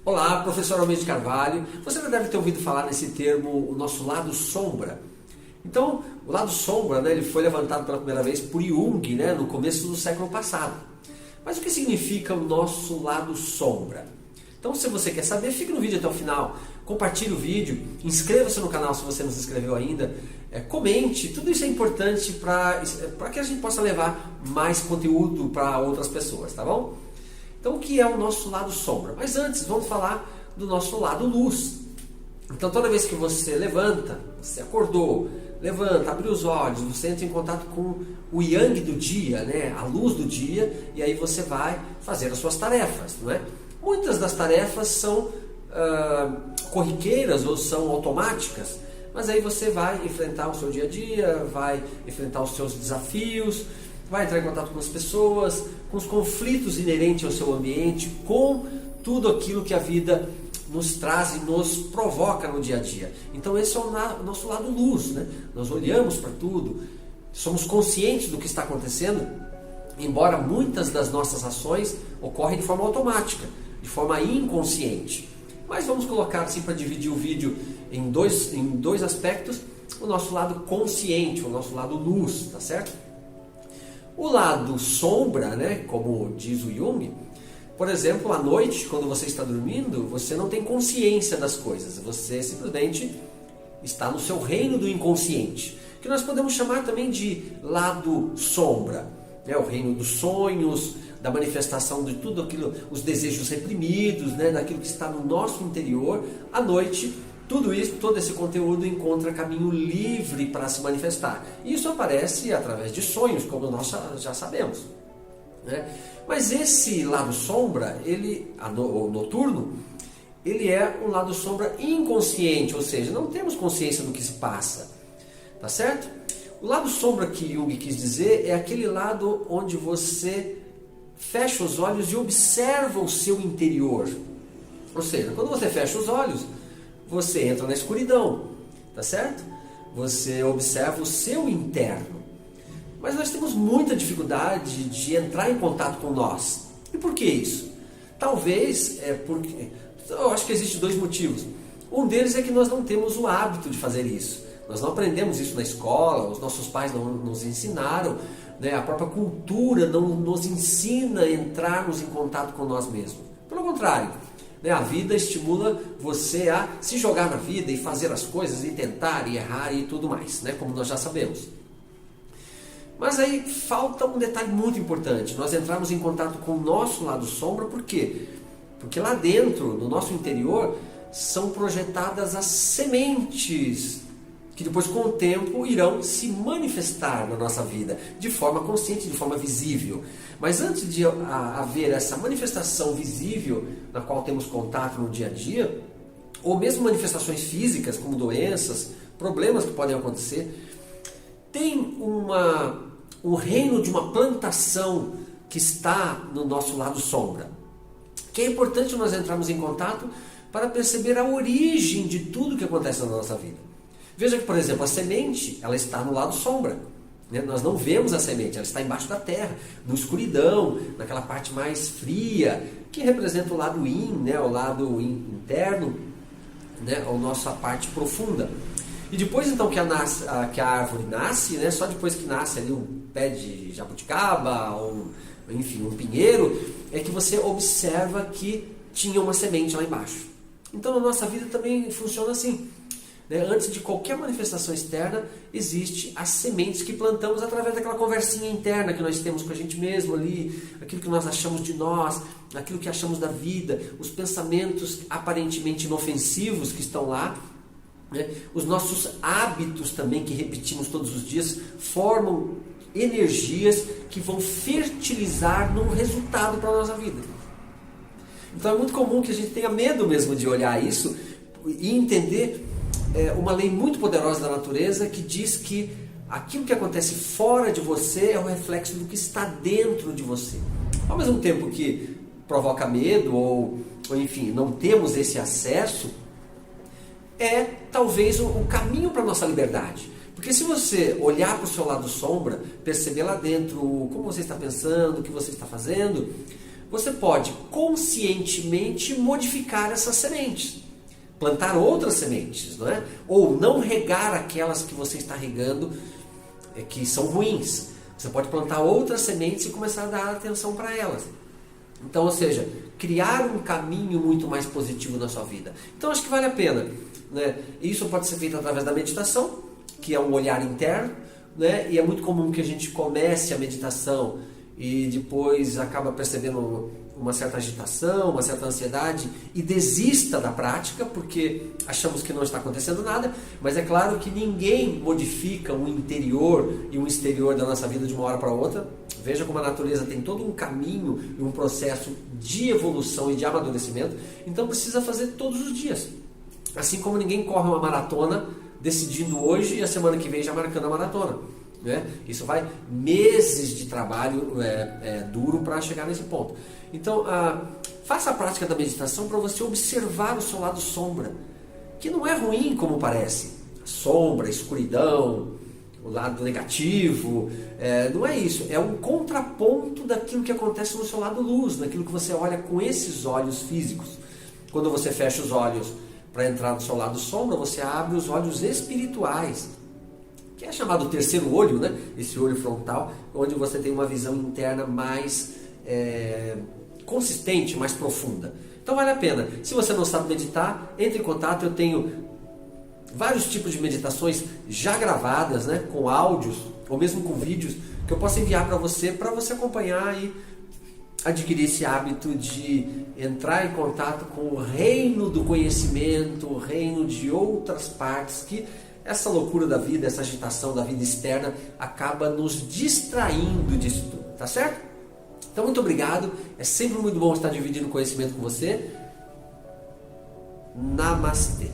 Olá, professor Almeida de Carvalho. Você já deve ter ouvido falar nesse termo, o nosso lado sombra. Então, o lado sombra, ele foi levantado pela primeira vez por Jung, no começo do século passado. Mas o que significa o nosso lado sombra? Então, se você quer saber, fique no vídeo até o final. Compartilhe o vídeo, inscreva-se no canal se você não se inscreveu ainda. Comente, tudo isso é importante para que a gente possa levar mais conteúdo para outras pessoas, tá bom? Então, o que é o nosso lado sombra? Mas antes, vamos falar do nosso lado luz. Então, toda vez que você levanta, você acordou, levanta, abre os olhos, você entra em contato com o yang do dia, a luz do dia, e aí você vai fazer as suas tarefas, não é? Muitas das tarefas são corriqueiras ou são automáticas, mas aí você vai enfrentar o seu dia a dia, vai enfrentar os seus desafios, vai entrar em contato com as pessoas, com os conflitos inerentes ao seu ambiente, com tudo aquilo que a vida nos traz e nos provoca no dia a dia. Então esse é o nosso lado luz, Nós olhamos para tudo, somos conscientes do que está acontecendo, embora muitas das nossas ações ocorrem de forma automática, de forma inconsciente. Mas vamos colocar assim para dividir o vídeo em dois aspectos, o nosso lado consciente, o nosso lado luz, tá certo? O lado sombra, como diz o Jung, por exemplo, à noite, quando você está dormindo, você não tem consciência das coisas, você simplesmente está no seu reino do inconsciente, que nós podemos chamar também de lado sombra, o reino dos sonhos, da manifestação de tudo aquilo, os desejos reprimidos, daquilo que está no nosso interior. À noite, tudo isso, todo esse conteúdo encontra caminho livre para se manifestar. E isso aparece através de sonhos, como nós já sabemos. Mas esse lado sombra, o noturno, ele é um lado sombra inconsciente, ou seja, não temos consciência do que se passa, tá certo? O lado sombra que Jung quis dizer é aquele lado onde você fecha os olhos e observa o seu interior. Ou seja, quando você fecha os olhos, você entra na escuridão, tá certo? Você observa o seu interno. Mas nós temos muita dificuldade de entrar em contato com nós. E por que isso? Talvez porque... Eu acho que existem dois motivos. Um deles é que nós não temos o hábito de fazer isso. Nós não aprendemos isso na escola, os nossos pais não nos ensinaram, a própria cultura não nos ensina a entrarmos em contato com nós mesmos. Pelo contrário, a vida estimula você a se jogar na vida e fazer as coisas, e tentar, e errar e tudo mais, como nós já sabemos. Mas aí falta um detalhe muito importante, nós entrarmos em contato com o nosso lado sombra. Por quê? Porque lá dentro, no nosso interior, são projetadas as sementes que depois, com o tempo, irão se manifestar na nossa vida de forma consciente, de forma visível. Mas antes de haver essa manifestação visível na qual temos contato no dia a dia, ou mesmo manifestações físicas como doenças, problemas que podem acontecer, tem um reino de uma plantação que está no nosso lado sombra, que é importante nós entrarmos em contato para perceber a origem de tudo que acontece na nossa vida. Veja que, por exemplo, a semente, ela está no lado sombra. Nós não vemos a semente, ela está embaixo da terra, na escuridão, naquela parte mais fria, que representa o lado yin, o lado interno, a nossa parte profunda. E depois então que a árvore nasce, só depois que nasce ali um pé de jabuticaba, ou enfim, um pinheiro, é que você observa que tinha uma semente lá embaixo. Então na nossa vida também funciona assim. Antes de qualquer manifestação externa, existe as sementes que plantamos através daquela conversinha interna que nós temos com a gente mesmo ali, aquilo que nós achamos de nós, aquilo que achamos da vida, os pensamentos aparentemente inofensivos que estão lá, os nossos hábitos também que repetimos todos os dias formam energias que vão fertilizar no resultado para a nossa vida. Então é muito comum que a gente tenha medo mesmo de olhar isso e entender uma lei muito poderosa da natureza que diz que aquilo que acontece fora de você é o reflexo do que está dentro de você. Ao mesmo tempo que provoca medo ou enfim, não temos esse acesso, é talvez o caminho para a nossa liberdade. Porque se você olhar para o seu lado sombra, perceber lá dentro como você está pensando, o que você está fazendo, você pode conscientemente modificar essas sementes, plantar outras sementes, não é? Ou não regar aquelas que você está regando, que são ruins. Você pode plantar outras sementes e começar a dar atenção para elas. Então, ou seja, criar um caminho muito mais positivo na sua vida. Então, acho que vale a pena, né? Isso pode ser feito através da meditação, que é um olhar interno, né? E é muito comum que a gente comece a meditação e depois acaba percebendo uma certa agitação, uma certa ansiedade e desista da prática porque achamos que não está acontecendo nada, mas é claro que ninguém modifica o interior e o exterior da nossa vida de uma hora para outra. Veja como a natureza tem todo um caminho e um processo de evolução e de amadurecimento, então precisa fazer todos os dias. Assim como ninguém corre uma maratona decidindo hoje e a semana que vem já marcando a maratona, né? Isso vai meses de trabalho duro para chegar nesse ponto. Então, faça a prática da meditação para você observar o seu lado sombra, que não é ruim como parece. A sombra, a escuridão, o lado negativo, não é isso. É um contraponto daquilo que acontece no seu lado luz, daquilo que você olha com esses olhos físicos. Quando você fecha os olhos para entrar no seu lado sombra, você abre os olhos espirituais, que é chamado terceiro olho, né? Esse olho frontal, onde você tem uma visão interna mais consistente, mais profunda. Então vale a pena. Se você não sabe meditar, entre em contato. Eu tenho vários tipos de meditações já gravadas, né? Com áudios ou mesmo com vídeos que eu posso enviar para você acompanhar e adquirir esse hábito de entrar em contato com o reino do conhecimento, o reino de outras partes, que essa loucura da vida, essa agitação da vida externa acaba nos distraindo disso tudo, tá certo? Então, muito obrigado. É sempre muito bom estar dividindo conhecimento com você. Namastê.